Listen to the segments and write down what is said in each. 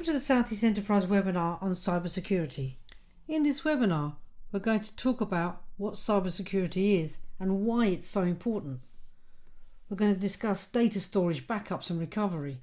Welcome to the South East Enterprise webinar on cybersecurity. In this webinar, we're going to talk about what cybersecurity is and why it's so important. We're going to discuss data storage, backups and recovery,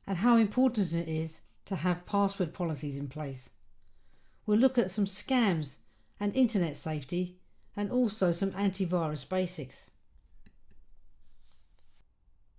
and how important it is to have password policies in place. We'll look at some scams and internet safety, and also some antivirus basics.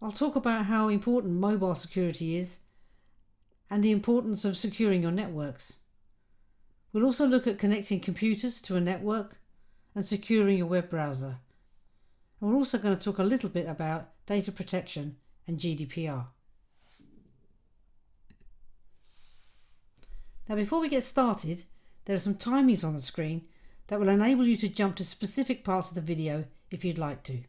I'll talk about how important mobile security is and the importance of securing your networks. We'll also look at connecting computers to a network and securing your web browser. And we're also going to talk a little bit about data protection and GDPR. Now, before we get started, there are some timings on the screen that will enable you to jump to specific parts of the video if you'd like to.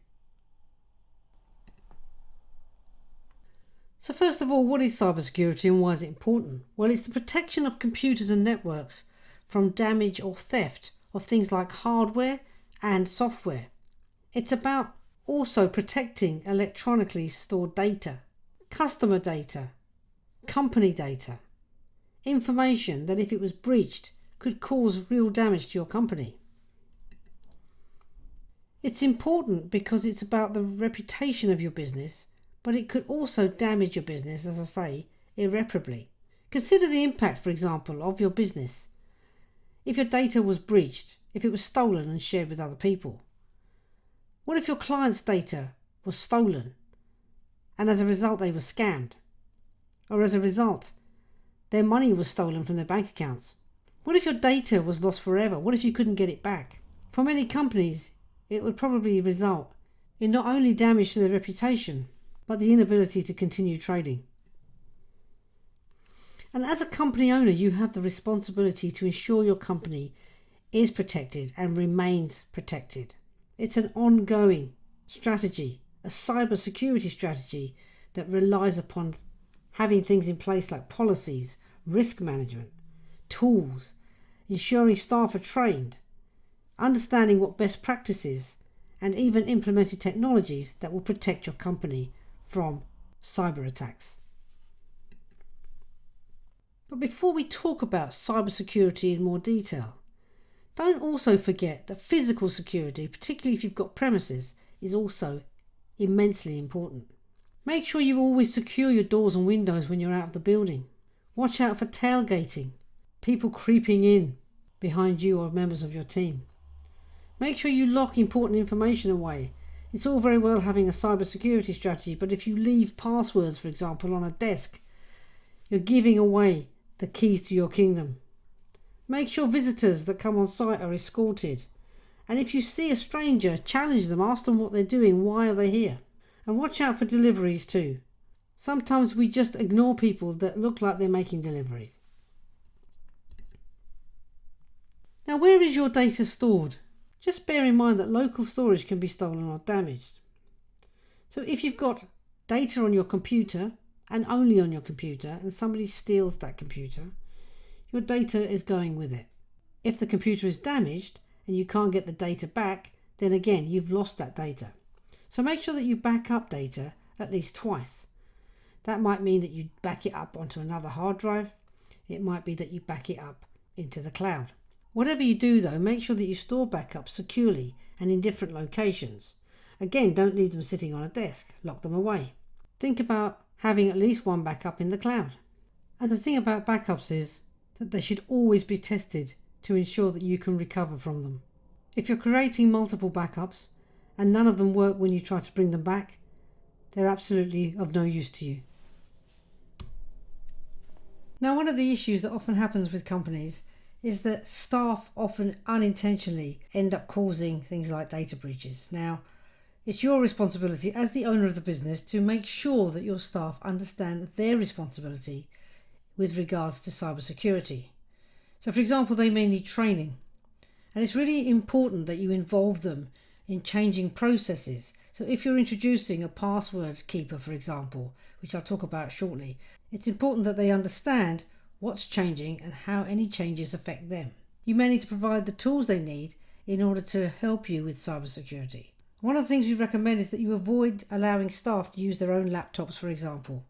So first of all, what is cybersecurity and why is it important? Well, it's the protection of computers and networks from damage or theft of things like hardware and software. It's about also protecting electronically stored data, customer data, company data, information that if it was breached could cause real damage to your company. It's important because it's about the reputation of your business, but it could also damage your business, as I say, irreparably. Consider the impact, for example, of your business if your data was breached, if it was stolen and shared with other people. What if your client's data was stolen and as a result they were scammed? Or as a result, their money was stolen from their bank accounts? What if your data was lost forever? What if you couldn't get it back? For many companies, it would probably result in not only damage to their reputation, but the inability to continue trading. And as a company owner, you have the responsibility to ensure your company is protected and remains protected. It's an ongoing strategy, a cybersecurity strategy that relies upon having things in place like policies, risk management, tools, ensuring staff are trained, understanding what best practices, and even implementing technologies that will protect your company from cyber attacks. But before we talk about cybersecurity in more detail, don't also forget that physical security, particularly if you've got premises, is also immensely important. Make sure you always secure your doors and windows when you're out of the building. Watch out for tailgating, people creeping in behind you or members of your team. Make sure you lock important information away. It's all very well having a cybersecurity strategy, but if you leave passwords, for example, on a desk, you're giving away the keys to your kingdom. Make sure visitors that come on site are escorted. And if you see a stranger, challenge them, ask them what they're doing, why are they here? And watch out for deliveries too. Sometimes we just ignore people that look like they're making deliveries. Now, where is your data stored? Just bear in mind that local storage can be stolen or damaged. So if you've got data on your computer and only on your computer and somebody steals that computer, your data is going with it. If the computer is damaged and you can't get the data back, then again you've lost that data. So make sure that you back up data at least twice. That might mean that you back it up onto another hard drive. It might be that you back it up into the cloud. Whatever you do though, make sure that you store backups securely and in different locations. Again, don't leave them sitting on a desk, lock them away. Think about having at least one backup in the cloud. And the thing about backups is that they should always be tested to ensure that you can recover from them. If you're creating multiple backups and none of them work when you try to bring them back, they're absolutely of no use to you. Now, one of the issues that often happens with companies is that staff often unintentionally end up causing things like data breaches. Now, it's your responsibility as the owner of the business to make sure that your staff understand their responsibility with regards to cybersecurity. So, for example, they may need training, and it's really important that you involve them in changing processes. So if you're introducing a password keeper, for example, which I'll talk about shortly, it's important that they understand what's changing and how any changes affect them. You may need to provide the tools they need in order to help you with cybersecurity. One of the things we recommend is that you avoid allowing staff to use their own laptops, for example,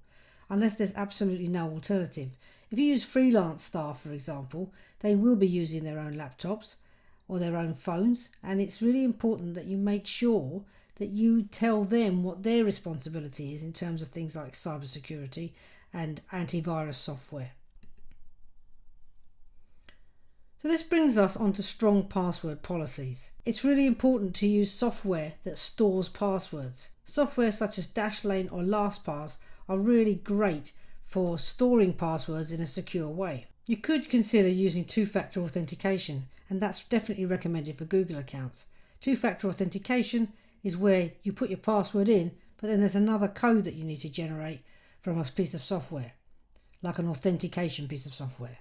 unless there's absolutely no alternative. If you use freelance staff, for example, they will be using their own laptops or their own phones, and it's really important that you make sure that you tell them what their responsibility is in terms of things like cybersecurity and antivirus software. So this brings us on to strong password policies. It's really important to use software that stores passwords. Software such as Dashlane or LastPass are really great for storing passwords in a secure way. You could consider using two-factor authentication, and that's definitely recommended for Google accounts. Two-factor authentication is where you put your password in, but then there's another code that you need to generate from a piece of software, like an authentication piece of software.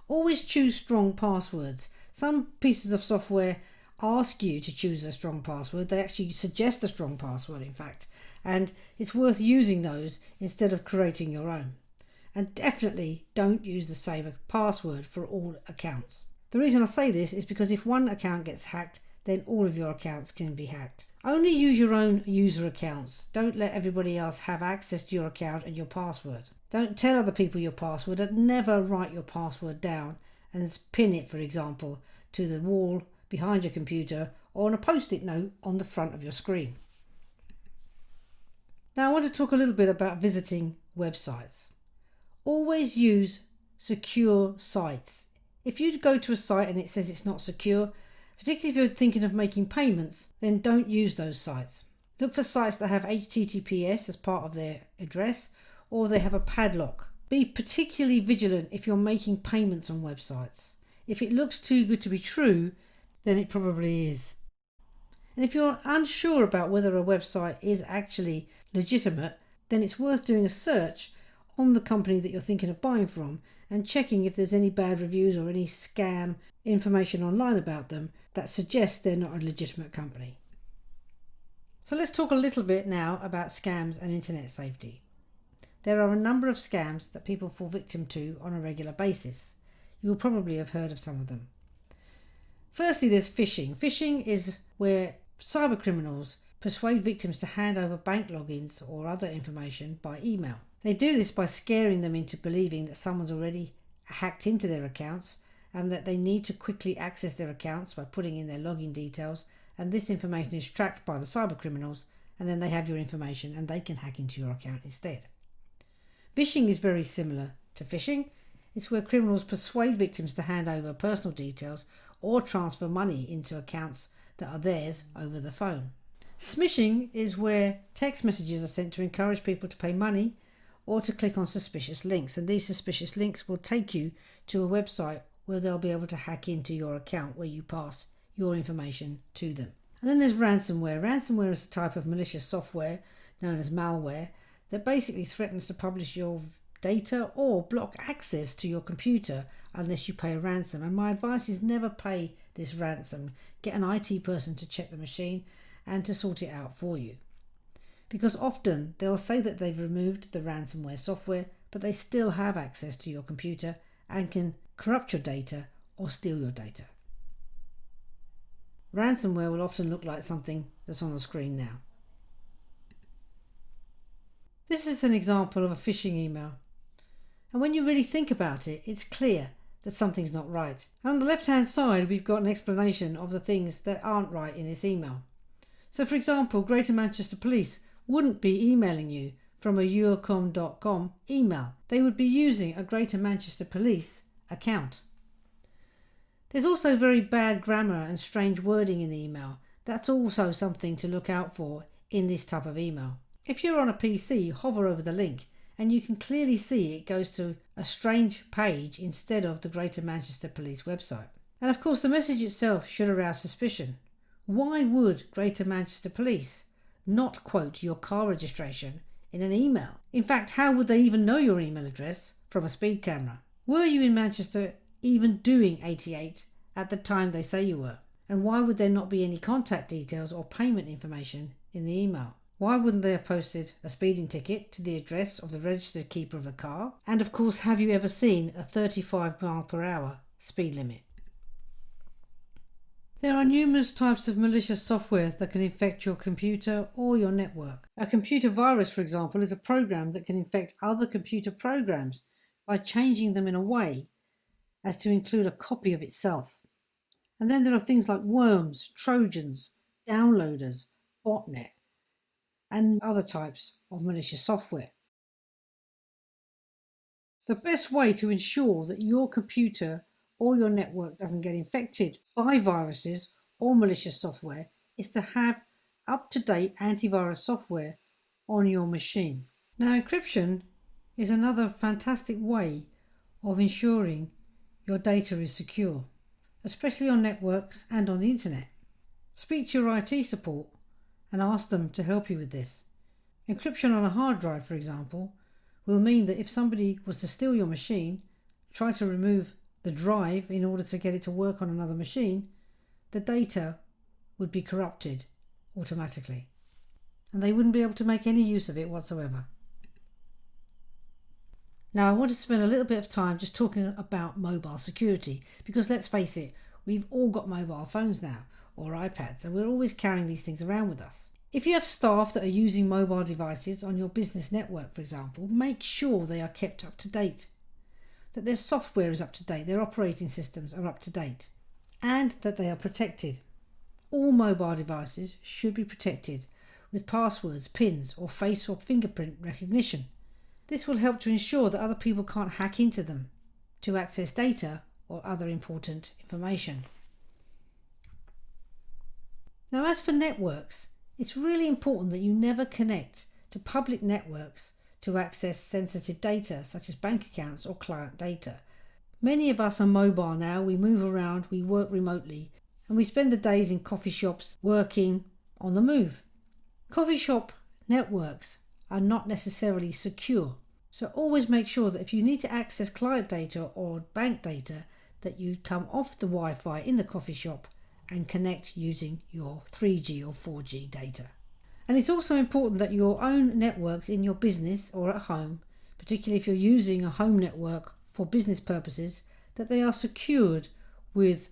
Always choose strong passwords. Some pieces of software ask you to choose a strong password. They actually suggest a strong password, in fact, and it's worth using those instead of creating your own. And definitely don't use the same password for all accounts. The reason I say this is because if one account gets hacked, then all of your accounts can be hacked. Only use your own user accounts. Don't let everybody else have access to your account and your password. Don't tell other people your password, and never write your password down and pin it, for example, to the wall behind your computer or on a post-it note on the front of your screen. Now I want to talk a little bit about visiting websites. Always use secure sites. If you go to a site and it says it's not secure, particularly if you're thinking of making payments, then don't use those sites. Look for sites that have HTTPS as part of their address, or they have a padlock. Be particularly vigilant if you're making payments on websites. If it looks too good to be true, then it probably is. And if you're unsure about whether a website is actually legitimate, then it's worth doing a search on the company that you're thinking of buying from and checking if there's any bad reviews or any scam information online about them that suggests they're not a legitimate company. So let's talk a little bit now about scams and internet safety. There are a number of scams that people fall victim to on a regular basis. You will probably have heard of some of them. Firstly, there's phishing. Phishing is where cyber criminals persuade victims to hand over bank logins or other information by email. They do this by scaring them into believing that someone's already hacked into their accounts and that they need to quickly access their accounts by putting in their login details, and this information is tracked by the cyber criminals, and then they have your information and they can hack into your account instead. Phishing is very similar to phishing. It's where criminals persuade victims to hand over personal details or transfer money into accounts that are theirs over the phone. Smishing is where text messages are sent to encourage people to pay money or to click on suspicious links, and these suspicious links will take you to a website where they'll be able to hack into your account where you pass your information to them. And then there's ransomware. Ransomware is a type of malicious software known as malware that basically threatens to publish your data or block access to your computer unless you pay a ransom. And my advice is never pay this ransom. Get an IT person to check the machine and to sort it out for you. Because often they'll say that they've removed the ransomware software, but they still have access to your computer and can corrupt your data or steal your data. Ransomware will often look like something that's on the screen now. This is an example of a phishing email. And when you really think about it, it's clear that something's not right. And on the left-hand side, we've got an explanation of the things that aren't right in this email. So, for example, Greater Manchester Police wouldn't be emailing you from a eurocom.com email. They would be using a Greater Manchester Police account. There's also very bad grammar and strange wording in the email. That's also something to look out for in this type of email. If you're on a PC, hover over the link and you can clearly see it goes to a strange page instead of the Greater Manchester Police website. And of course the message itself should arouse suspicion. Why would Greater Manchester Police not quote your car registration in an email? In fact, how would they even know your email address from a speed camera? Were you in Manchester even doing 88 at the time they say you were? And why would there not be any contact details or payment information in the email? Why wouldn't they have posted a speeding ticket to the address of the registered keeper of the car? And of course, have you ever seen a 35 mile per hour speed limit? There are numerous types of malicious software that can infect your computer or your network. A computer virus, for example, is a program that can infect other computer programs by changing them in a way as to include a copy of itself. And then there are things like worms, trojans, downloaders, botnet, and other types of malicious software. The best way to ensure that your computer or your network doesn't get infected by viruses or malicious software is to have up-to-date antivirus software on your machine. Now, encryption is another fantastic way of ensuring your data is secure, especially on networks and on the internet. Speak to your IT support and ask them to help you with this. Encryption on a hard drive, for example, will mean that if somebody was to steal your machine, try to remove the drive in order to get it to work on another machine, the data would be corrupted automatically, and they wouldn't be able to make any use of it whatsoever. Now, I want to spend a little bit of time just talking about mobile security, because let's face it, we've all got mobile phones now, or iPads, and we're always carrying these things around with us. If you have staff that are using mobile devices on your business network, for example, make sure they are kept up to date, that their software is up to date, their operating systems are up to date, and that they are protected. All mobile devices should be protected with passwords, PINs, or face or fingerprint recognition. This will help to ensure that other people can't hack into them to access data or other important information. Now, as for networks, it's really important that you never connect to public networks to access sensitive data such as bank accounts or client data. Many of us are mobile now, we move around, we work remotely, and we spend the days in coffee shops working on the move. Coffee shop networks are not necessarily secure, so always make sure that if you need to access client data or bank data, that you come off the Wi-Fi in the coffee shop and connect using your 3G or 4G data. And it's also important that your own networks in your business or at home, particularly if you're using a home network for business purposes, that they are secured with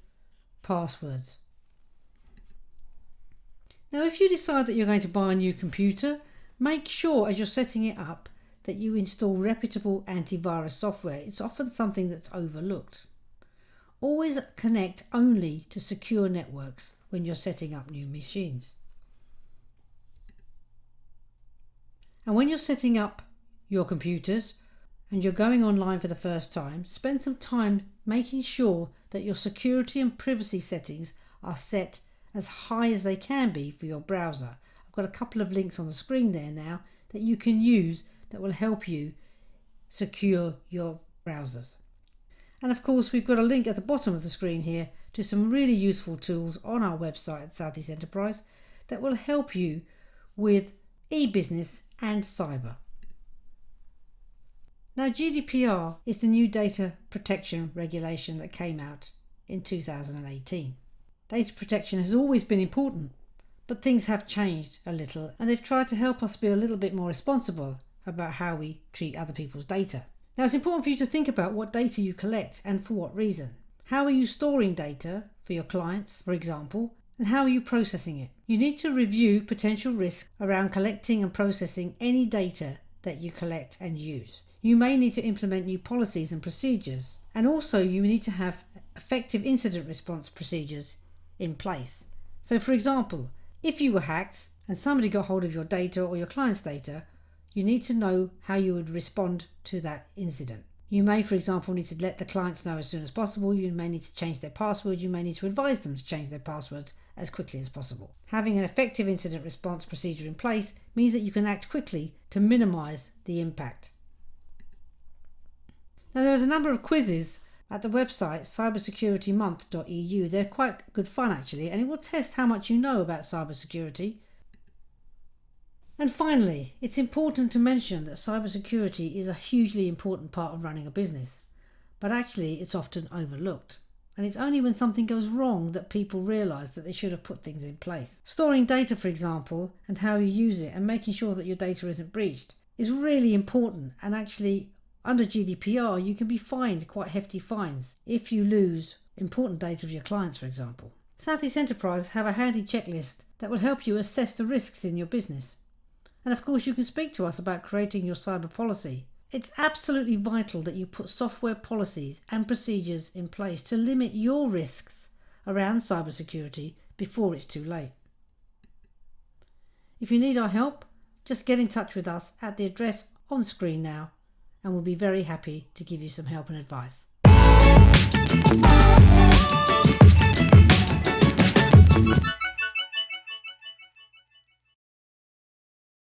passwords. Now, if you decide that you're going to buy a new computer, make sure as you're setting it up that you install reputable antivirus software. It's often something that's overlooked. Always connect only to secure networks when you're setting up new machines. And when you're setting up your computers and you're going online for the first time, spend some time making sure that your security and privacy settings are set as high as they can be for your browser. I've got a couple of links on the screen there now that you can use that will help you secure your browsers. And of course, we've got a link at the bottom of the screen here to some really useful tools on our website at South East Enterprise that will help you with e-business and cyber. Now, GDPR is the new data protection regulation that came out in 2018. Data protection has always been important, but things have changed a little, and they've tried to help us be a little bit more responsible about how we treat other people's data. Now, it's important for you to think about what data you collect and for what reason. How are you storing data for your clients, for example, and how are you processing it? You need to review potential risks around collecting and processing any data that you collect and use. You may need to implement new policies and procedures, and also you need to have effective incident response procedures in place. So, for example, if you were hacked and somebody got hold of your data or your client's data, you need to know how you would respond to that incident. You may, for example, need to let the clients know as soon as possible. You may need to change their password. You may need to advise them to change their passwords as quickly as possible. Having an effective incident response procedure in place means that you can act quickly to minimise the impact. Now, there's a number of quizzes at the website cybersecuritymonth.eu. They're quite good fun actually, and it will test how much you know about cybersecurity. And finally, it's important to mention that cybersecurity is a hugely important part of running a business, but actually it's often overlooked. And it's only when something goes wrong that people realise that they should have put things in place. Storing data, for example, and how you use it and making sure that your data isn't breached is really important, and actually under GDPR you can be fined quite hefty fines if you lose important data of your clients, for example. South East Enterprise have a handy checklist that will help you assess the risks in your business. And of course you can speak to us about creating your cyber policy It's absolutely vital that you put software policies and procedures in place to limit your risks around cybersecurity before it's too late. If you need our help, just get in touch with us at the address on screen now, and we'll be very happy to give you some help and advice.